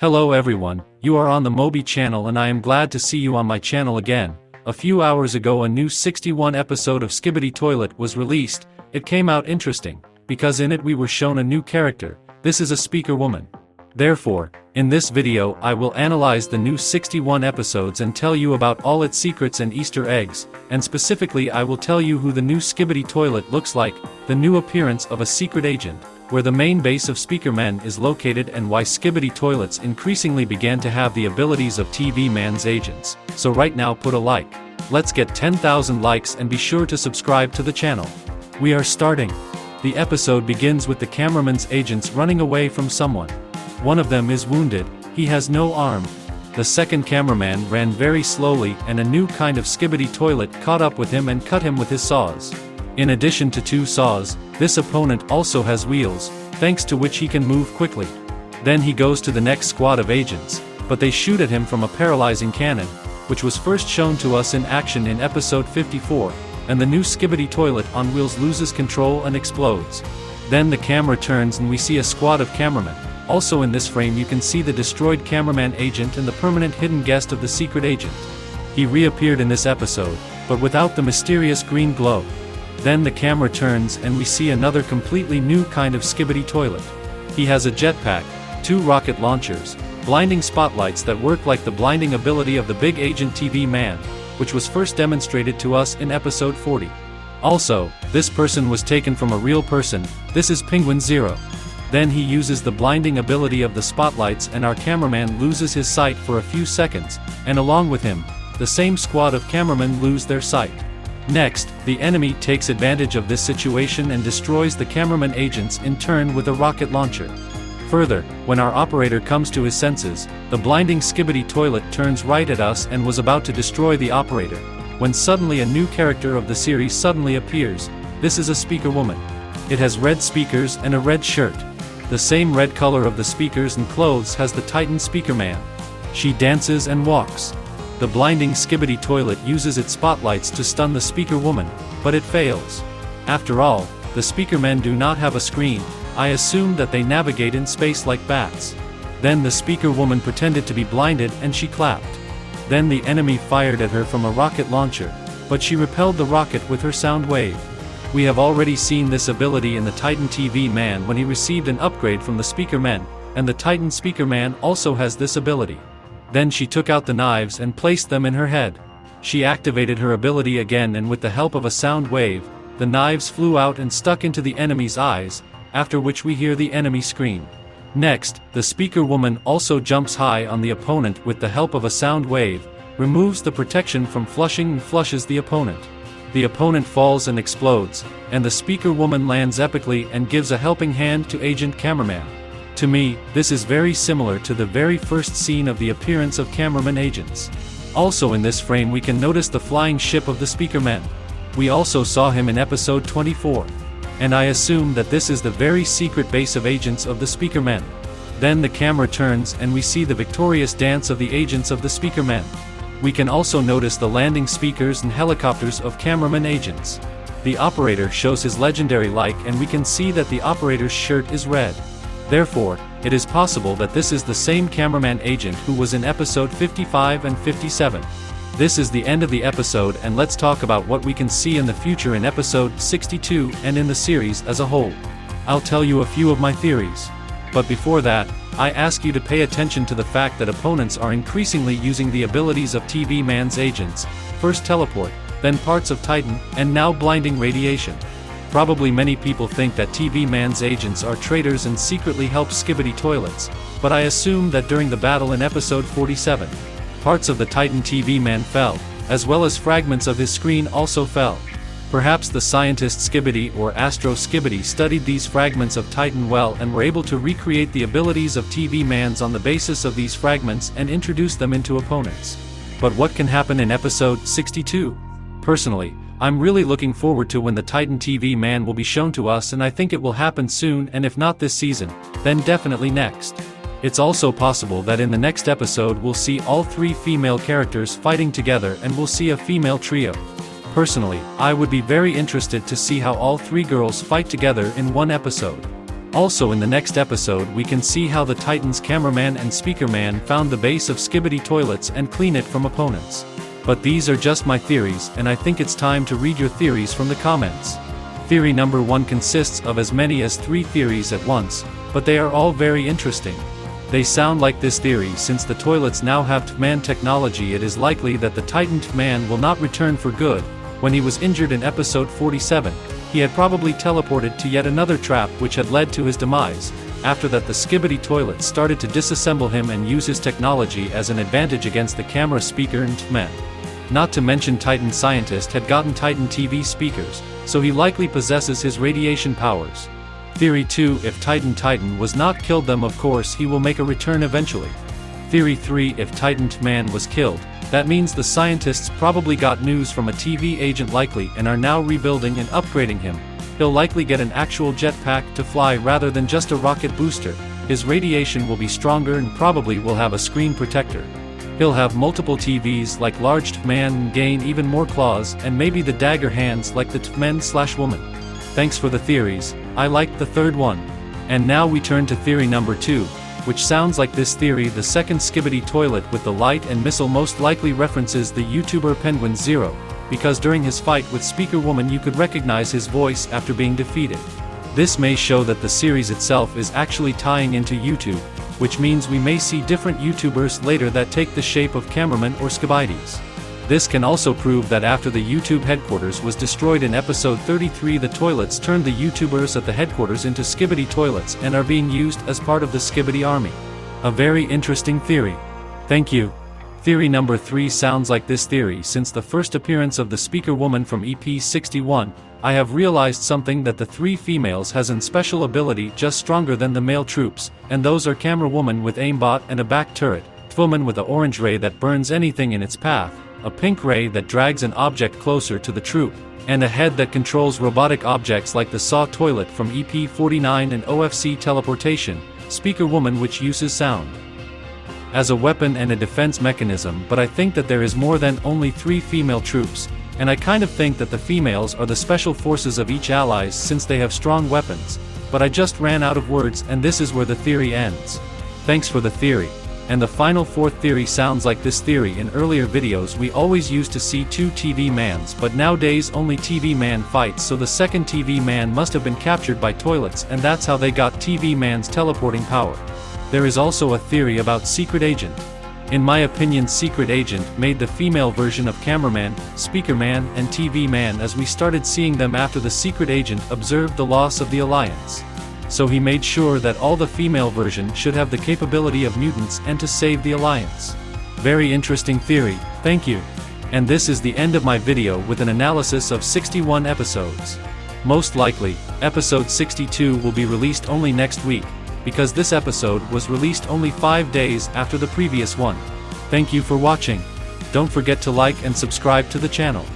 Hello everyone, you are on the Mobi channel and I am glad to see you on my channel again. A few hours ago a new 61 episode of Skibidi Toilet was released. It came out interesting, because in it we were shown a new character. This is a speaker woman. Therefore, in this video I will analyze the new 61 episodes and tell you about all its secrets and Easter eggs, and specifically I will tell you who the new Skibidi Toilet looks like, the new appearance of a secret agent, where the main base of SPEAKERWOMAN is located and why Skibidi Toilets increasingly began to have the abilities of TV Man's agents. So right now put a like. Let's get 10,000 likes and be sure to subscribe to the channel. We are starting. The episode begins with the cameraman's agents running away from someone. One of them is wounded, he has no arm. The second cameraman ran very slowly and a new kind of Skibidi Toilet caught up with him and cut him with his saws. In addition to two saws, this opponent also has wheels, thanks to which he can move quickly. Then he goes to the next squad of agents, but they shoot at him from a paralyzing cannon, which was first shown to us in action in episode 54, and the new Skibidi Toilet on wheels loses control and explodes. Then the camera turns and we see a squad of cameramen. Also in this frame you can see the destroyed cameraman agent and the permanent hidden guest of the secret agent. He reappeared in this episode, but without the mysterious green glow. Then the camera turns and we see another completely new kind of Skibidi Toilet. He has a jetpack, two rocket launchers, blinding spotlights that work like the blinding ability of the big agent TV Man, which was first demonstrated to us in episode 40. Also, this person was taken from a real person. This is Penguin Zero. Then he uses the blinding ability of the spotlights and our cameraman loses his sight for a few seconds, and along with him, the same squad of cameramen lose their sight. Next, the enemy takes advantage of this situation and destroys the cameraman agents in turn with a rocket launcher. Further, when our operator comes to his senses, the blinding Skibidi Toilet turns right at us and was about to destroy the operator, when suddenly a new character of the series suddenly appears. This is a speaker woman. It has red speakers and a red shirt. The same red color of the speakers and clothes has the Titan Speakerman. She dances and walks. The blinding Skibidi Toilet uses its spotlights to stun the speaker woman, but it fails. After all, the speakermen do not have a screen. I assumed that they navigate in space like bats. Then the speaker woman pretended to be blinded and she clapped. Then the enemy fired at her from a rocket launcher, but she repelled the rocket with her sound wave. We have already seen this ability in the Titan TV Man when he received an upgrade from the Speakermen, and the Titan Speakerman also has this ability. Then she took out the knives and placed them in her head. She activated her ability again and with the help of a sound wave, the knives flew out and stuck into the enemy's eyes, after which we hear the enemy scream. Next, the speaker woman also jumps high on the opponent with the help of a sound wave, removes the protection from flushing and flushes the opponent. The opponent falls and explodes, and the speaker woman lands epically and gives a helping hand to Agent Cameraman. To me, this is very similar to the very first scene of the appearance of cameraman agents. Also in this frame we can notice the flying ship of the Speakermen. We also saw him in episode 24. And I assume that this is the very secret base of agents of the Speakermen. Then the camera turns and we see the victorious dance of the agents of the Speakermen. We can also notice the landing speakers and helicopters of cameraman agents. The operator shows his legendary like and we can see that the operator's shirt is red. Therefore, it is possible that this is the same cameraman agent who was in episode 55 and 57. This is the end of the episode and let's talk about what we can see in the future in episode 62 and in the series as a whole. I'll tell you a few of my theories. But before that, I ask you to pay attention to the fact that opponents are increasingly using the abilities of TV Man's agents, first teleport, then parts of Titan, and now blinding radiation. Probably many people think that TV Man's agents are traitors and secretly help Skibidi Toilets, but I assume that during the battle in episode 47, parts of the Titan TV Man fell, as well as fragments of his screen also fell. Perhaps the scientist Skibidi or Astro Skibidi studied these fragments of Titan well and were able to recreate the abilities of TV Mans on the basis of these fragments and introduce them into opponents. But what can happen in episode 62? Personally, I'm really looking forward to when the Titan TV Man will be shown to us and I think it will happen soon and if not this season, then definitely next. It's also possible that in the next episode we'll see all three female characters fighting together and we'll see a female trio. Personally, I would be very interested to see how all three girls fight together in one episode. Also in the next episode we can see how the Titans cameraman and speakerman found the base of Skibidi toilets and clean it from opponents. But these are just my theories, and I think it's time to read your theories from the comments. Theory number 1 consists of as many as 3 theories at once, but they are all very interesting. They sound like this theory: since the toilets now have TFman technology, it is likely that the Titan TFman will not return for good. When he was injured in episode 47, he had probably teleported to yet another trap which had led to his demise. After that, the Skibidi toilets started to disassemble him and use his technology as an advantage against the camera, speaker and TFman. Not to mention Titan scientist had gotten Titan TV speakers, so he likely possesses his radiation powers. Theory 2: if Titan was not killed, them of course he will make a return eventually. Theory 3: if Titan TFman was killed, that means the scientists probably got news from a TV agent likely and are now rebuilding and upgrading him. He'll likely get an actual jetpack to fly rather than just a rocket booster. His radiation will be stronger and probably will have a screen protector. He'll have multiple TVs like large TFman and gain even more claws and maybe the dagger hands like the TFman/woman. Thanks for the theories, I liked the third one. And now we turn to theory number 2, which sounds like this theory: the second Skibidi toilet with the light and missile most likely references the YouTuber Penguin Zero, because during his fight with Speakerwoman you could recognize his voice after being defeated. This may show that the series itself is actually tying into YouTube, which means we may see different YouTubers later that take the shape of cameramen or Skibidis. This can also prove that after the YouTube headquarters was destroyed in episode 33, the toilets turned the YouTubers at the headquarters into Skibidi toilets and are being used as part of the Skibidi army. A very interesting theory. Thank you. Theory number 3 sounds like this theory: since the first appearance of the Speakerwoman from EP 61, I have realized something, that the 3 females has an special ability just stronger than the male troops, and those are Camerawoman with aimbot and a back turret, TFwoman with a orange ray that burns anything in its path, a pink ray that drags an object closer to the troop, and a head that controls robotic objects like the saw toilet from EP 49 and OFC teleportation, Speakerwoman, which uses sound as a weapon and a defense mechanism. But I think that there is more than only 3 female troops, and I kind of think that the females are the special forces of each allies since they have strong weapons, but I just ran out of words and this is where the theory ends. Thanks for the theory. And the final 4th theory sounds like this theory: in earlier videos we always used to see 2 TV mans, but nowadays only TV man fights, so the second TV man must have been captured by toilets, and that's how they got TV man's teleporting power. There is also a theory about Secret Agent. In my opinion, Secret Agent made the female version of Cameraman, Speakerman and TV Man, as we started seeing them after the Secret Agent observed the loss of the Alliance. So he made sure that all the female version should have the capability of mutants and to save the Alliance. Very interesting theory, thank you. And this is the end of my video with an analysis of 61 episodes. Most likely, episode 62 will be released only next week, because this episode was released only 5 days after the previous one. Thank you for watching. Don't forget to like and subscribe to the channel.